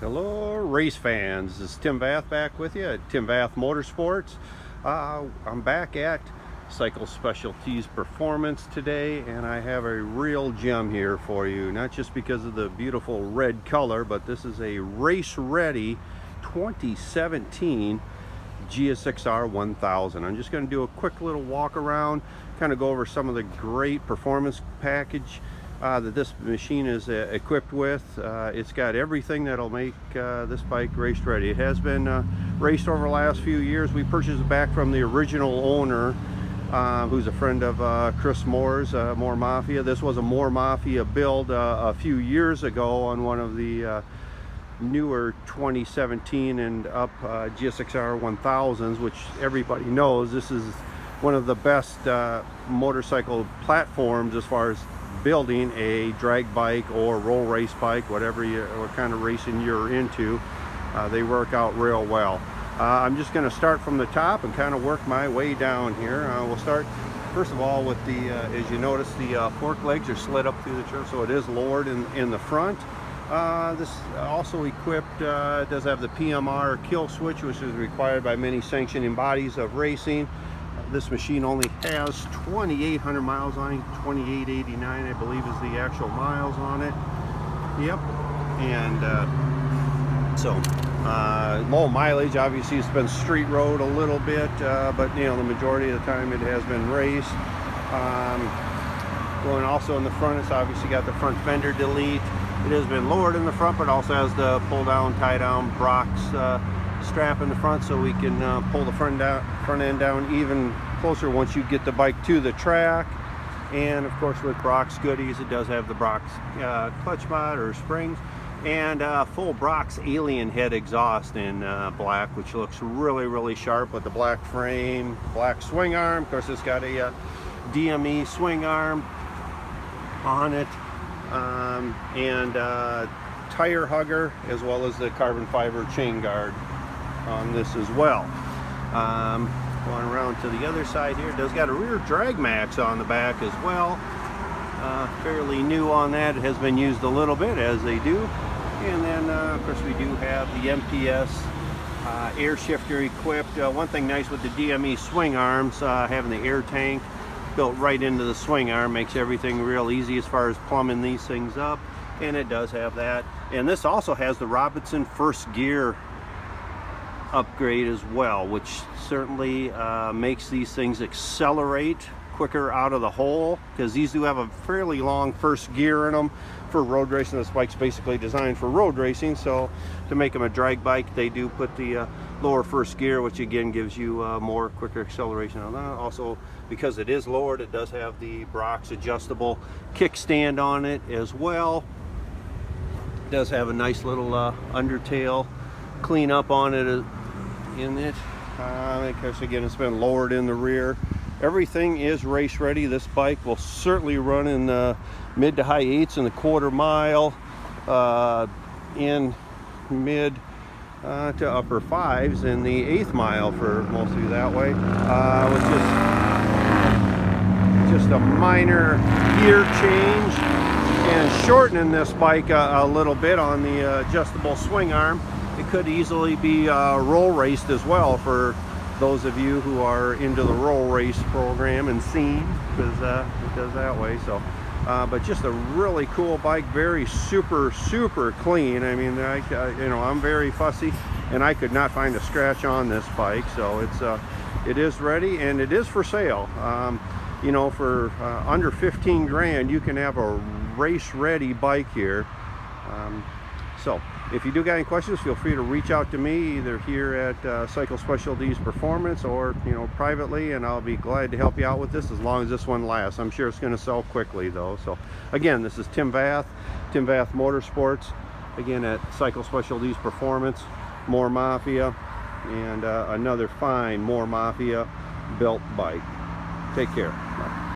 Hello race fans, this is Tim Vath back with you at Tim Vath Motorsports. I'm back at Cycle Specialties Performance today, and I have a real gem here for you, not just because of the beautiful red color, but this is a race ready 2017 GSXR1000. I'm just going to do a quick little walk around, kind of go over some of the great performance package that this machine is equipped with. It's got everything that'll make this bike race ready. It has been raced over the last few years. We purchased it back from the original owner, who's a friend of Chris Moore's, More Mafia. This was a More Mafia build a few years ago on one of the newer 2017 and up GSXR1000s, which everybody knows this is one of the best motorcycle platforms as far as building a drag bike or roll race bike, what kind of racing you're into. They work out real well. I'm just going to start from the top and kind of work my way down here. We'll start first of all with the, as you notice, the fork legs are slid up through the trim, so it is lowered in the front. This also equipped, does have the PMR kill switch, which is required by many sanctioning bodies of racing. This machine only has 2,800 miles on it, 2,889 I believe is the actual miles on it. Yep. And so low mileage. Obviously it's been street road a little bit, but you know, the majority of the time it has been raced. Going also in the front, it's obviously got the front fender delete. It has been lowered in the front, but also has the pull down, tie down Brock's strap in the front, so we can pull the front end down even closer once you get the bike to the track. And of course, with Brock's goodies, it does have the Brock's clutch mod or springs, and full Brock's alien head exhaust in black, which looks really sharp with the black frame, black swing arm. Of course, it's got a DME swing arm on it, and tire hugger, as well as the carbon fiber chain guard on this as well. Going around to the other side here, it does got a rear Dragmax on the back as well. Fairly new on that. It has been used a little bit, as they do. And then of course we do have the MPS Air Shifter equipped. One thing nice with the DME swing arms, having the air tank built right into the swing arm makes everything real easy as far as plumbing these things up. And it does have that. And this also has the Robinson first gear upgrade as well, which certainly makes these things accelerate quicker out of the hole, because these do have a fairly long first gear in them for road racing. This bike's basically designed for road racing, so to make them a drag bike, they do put the lower first gear, which again gives you more quicker acceleration on that. Also, because it is lowered, it does have the Brock's adjustable kickstand on it as well. It does have a nice little undertail clean up on it of course, again, it's been lowered in the rear. Everything is race ready. This bike will certainly run in the mid to high 8s in the quarter mile, in mid to upper 5s in the 8th mile for most of you that way, with just a minor gear change and shortening this bike a little bit on the adjustable swing arm. It could easily be roll raced as well for those of you who are into the roll race program and scene, because it does that way. So but just a really cool bike, very super clean. I mean, you know, I'm very fussy and I could not find a scratch on this bike. So it is ready, and it is for sale. You know, for under 15 grand you can have a race ready bike here. So if you do got any questions, feel free to reach out to me either here at Cycle Specialties Performance or, you know, privately, and I'll be glad to help you out with this as long as this one lasts. I'm sure it's going to sell quickly though. So again, this is Tim Vath Motorsports, again at Cycle Specialties Performance, More Mafia, and another fine More Mafia built bike. Take care.